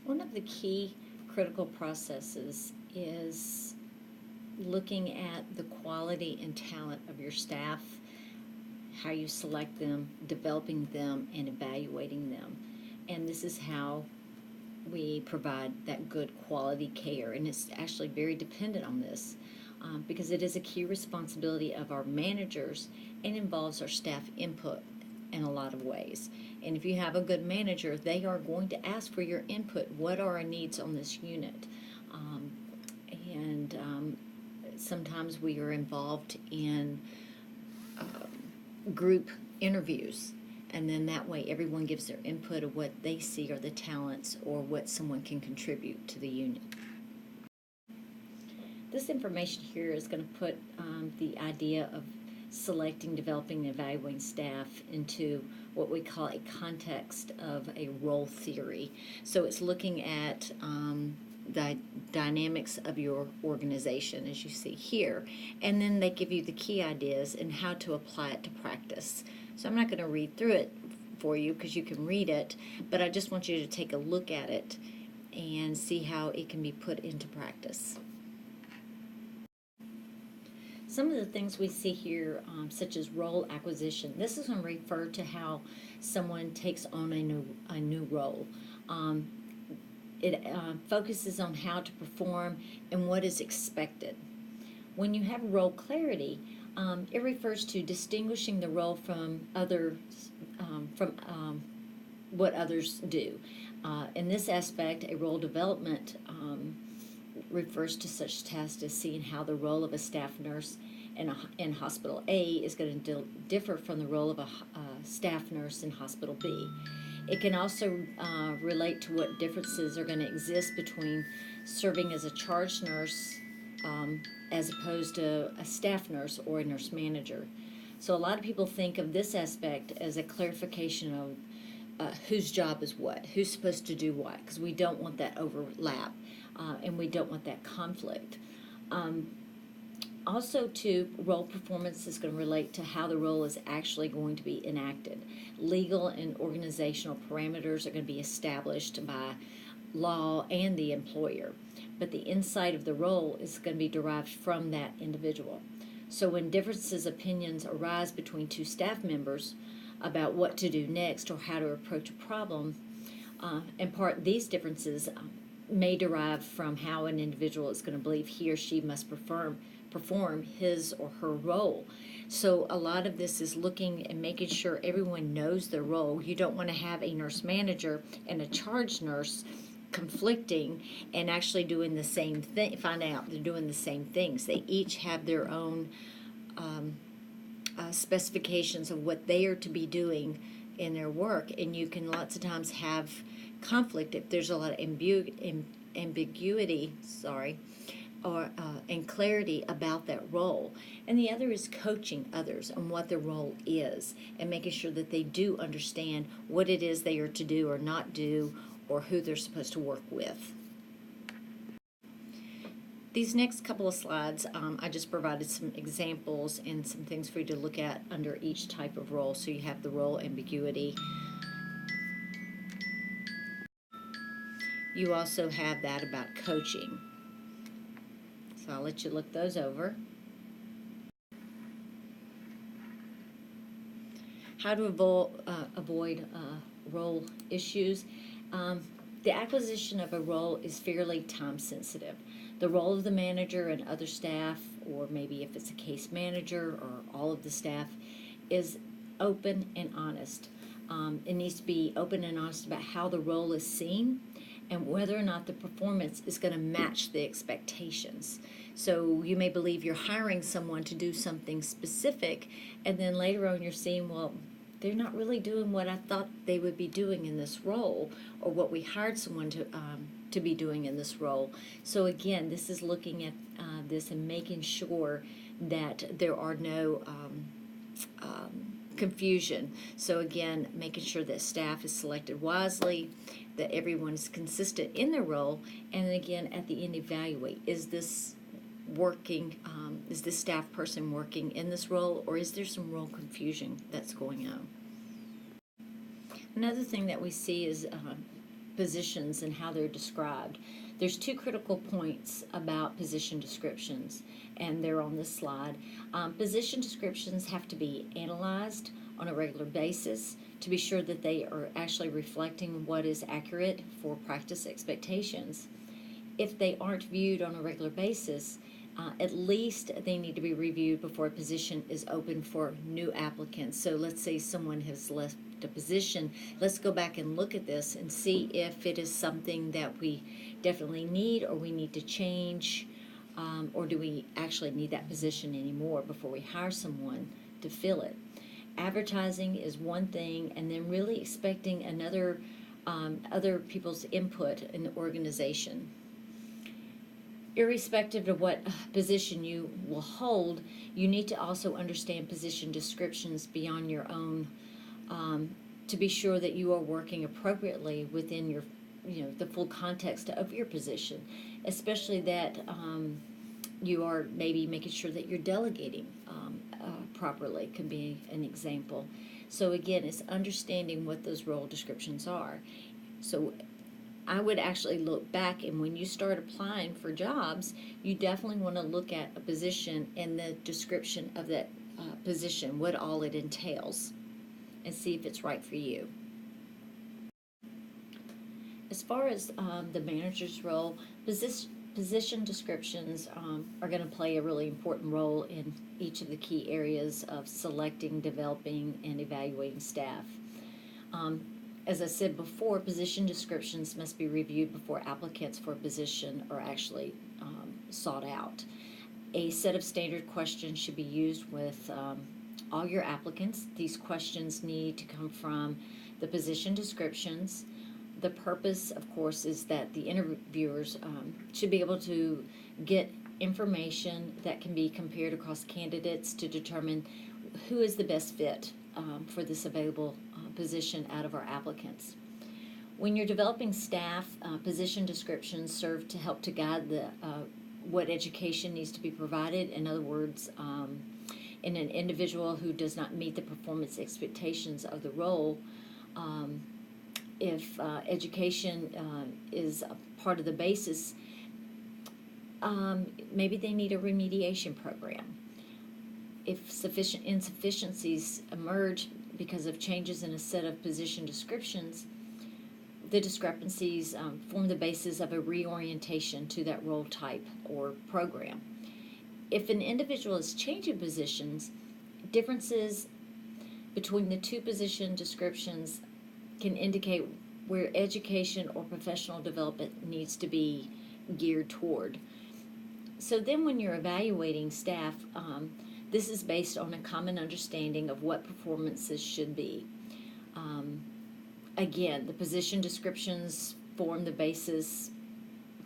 One of the key critical processes is looking at the quality and talent of your staff, how you select them, developing them, and evaluating them. And this is how we provide that good quality care. And it's actually very dependent on this because it is a key responsibility of our managers and involves our staff input in a lot of ways. And if you have a good manager, they are going to ask for your input. What are our needs on this unit? And sometimes we are involved in group interviews, and then that way everyone gives their input of what they see are the talents or what someone can contribute to the unit. This information here is going to put the idea of selecting, developing, and evaluating staff into what we call a context of a role theory. So it's looking at the dynamics of your organization, as you see here, and then they give you the key ideas and how to apply it to practice. So I'm not going to read through it for you because you can read it, but I just want you to take a look at it and see how it can be put into practice. Some of the things we see here, such as role acquisition, this is going to refer to how someone takes on a new role. It focuses on how to perform and what is expected. When you have role clarity, it refers to distinguishing the role from what others do. In this aspect, a role development refers to such tasks as seeing how the role of a staff nurse in Hospital A is going to differ from the role of a staff nurse in Hospital B. It can also relate to what differences are going to exist between serving as a charge nurse as opposed to a staff nurse or a nurse manager. So a lot of people think of this aspect as a clarification of whose job is what, who's supposed to do what, because we don't want that overlap and we don't want that conflict. Also, too, role performance is going to relate to how the role is actually going to be enacted. Legal and organizational parameters are going to be established by law and the employer, but the insight of the role is going to be derived from that individual. So when differences opinions arise between two staff members about what to do next or how to approach a problem, in part these differences may derive from how an individual is going to believe he or she must perform his or her role. So a lot of this is looking and making sure everyone knows their role. You don't want to have a nurse manager and a charge nurse conflicting and actually doing the same thing, find out they're doing the same things. They each have their own specifications of what they are to be doing in their work, and you can lots of times have conflict if there's a lot of ambiguity, or and clarity about that role. And the other is coaching others on what their role is and making sure that they do understand what it is they are to do or not do or who they're supposed to work with. These next couple of slides, I just provided some examples and some things for you to look at under each type of role. So you have the role ambiguity. You also have that about coaching. So I'll let you look those over. How to avoid role issues. The acquisition of a role is fairly time sensitive. The role of the manager and other staff, or maybe if it's a case manager or all of the staff, is open and honest. It needs to be open and honest about how the role is seen and whether or not the performance is going to match the expectations. So you may believe you're hiring someone to do something specific, and then later on you're seeing, well, they're not really doing what I thought they would be doing in this role, or what we hired someone to be doing in this role. So again, this is looking at this and making sure that there are no confusion. So again, making sure that staff is selected wisely, that everyone is consistent in their role, and then again at the end evaluate, is this working, is this staff person working in this role, or is there some role confusion that's going on? Another thing that we see is positions and how they're described. There's two critical points about position descriptions, and they're on this slide. Position descriptions have to be analyzed on a regular basis to be sure that they are actually reflecting what is accurate for practice expectations. If they aren't viewed on a regular basis, at least they need to be reviewed before a position is open for new applicants. So let's say someone has left a position. Let's go back and look at this and see if it is something that we definitely need, or we need to change, or do we actually need that position anymore before we hire someone to fill it. Advertising is one thing, and then really expecting other people's input in the organization. Irrespective of what position you will hold, you need to also understand position descriptions beyond your own, to be sure that you are working appropriately within your, the full context of your position, especially that you are maybe making sure that you're delegating properly can be an example. So again, it's understanding what those role descriptions are. So I would actually look back, and when you start applying for jobs, you definitely want to look at a position and the description of that position, what all it entails, and see if it's right for you. As far as the manager's role, position descriptions are going to play a really important role in each of the key areas of selecting, developing, and evaluating staff. As I said before, position descriptions must be reviewed before applicants for a position are actually sought out. A set of standard questions should be used with all your applicants. These questions need to come from the position descriptions. The purpose, of course, is that the interviewers should be able to get information that can be compared across candidates to determine who is the best fit for this available position out of our applicants. When you're developing staff, position descriptions serve to help to guide what education needs to be provided. In other words, in an individual who does not meet the performance expectations of the role, if education is a part of the basis, maybe they need a remediation program. If sufficient insufficiencies emerge because of changes in a set of position descriptions, the discrepancies form the basis of a reorientation to that role type or program. If an individual is changing positions, differences between the two position descriptions can indicate where education or professional development needs to be geared toward. So then when you're evaluating staff, this is based on a common understanding of what performances should be. Again, the position descriptions form the basis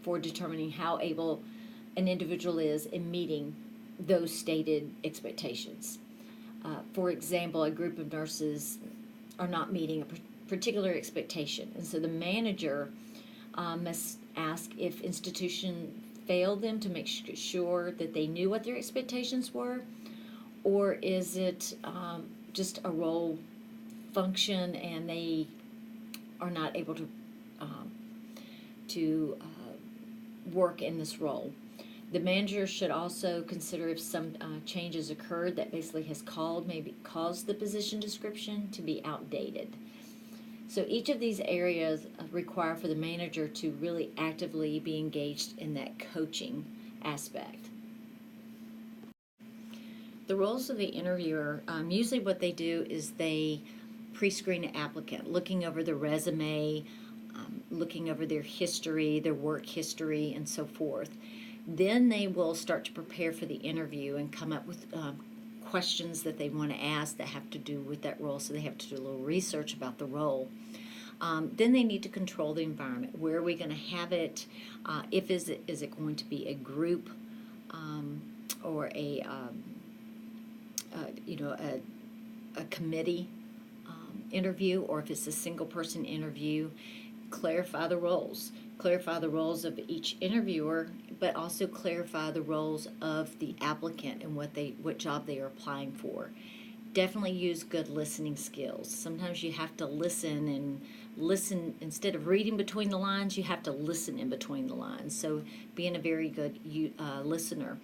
for determining how able an individual is in meeting those stated expectations. For example, a group of nurses are not meeting a particular expectation, and so the manager must ask if institution failed them to make sure that they knew what their expectations were, or is it just a role function and they are not able to work in this role. The manager should also consider if some changes occurred that basically has caused the position description to be outdated. So each of these areas require for the manager to really actively be engaged in that coaching aspect. The roles of the interviewer, usually what they do is they pre-screen an applicant, looking over the resume, looking over their history, their work history, and so forth. Then they will start to prepare for the interview and come up with questions that they want to ask that have to do with that role, so they have to do a little research about the role. Then they need to control the environment. Where are we going to have it? Is it going to be a group or a committee interview, or if it's a single person interview? Clarify the roles. Clarify the roles of each interviewer, but also clarify the roles of the applicant and what job they are applying for. Definitely use good listening skills. Sometimes you have to listen and listen. Instead of reading between the lines, you have to listen in between the lines. So being a very good listener.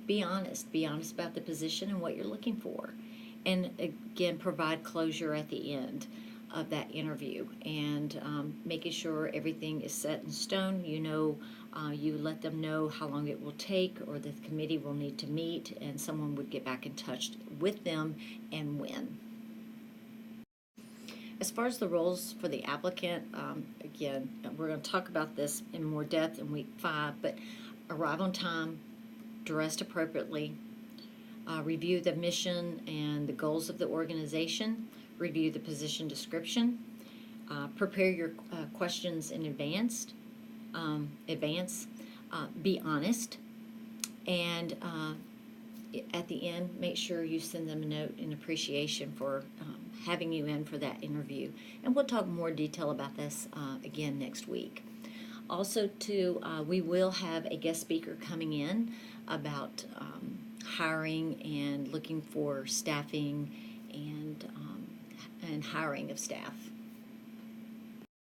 Be honest about the position and what you're looking for, and again, provide closure at the end of that interview, and making sure everything is set in stone. You let them know how long it will take, or the committee will need to meet, and someone would get back in touch with them, and when. As far as the roles for the applicant, again, we're going to talk about this in more depth in week 5, but arrive on time, dressed appropriately, review the mission and the goals of the organization, review the position description, prepare your questions in advance, be honest, and at the end, make sure you send them a note in appreciation for having you in for that interview. And we'll talk more detail about this again next week. Also, we will have a guest speaker coming in about hiring and looking for staffing and hiring of staff.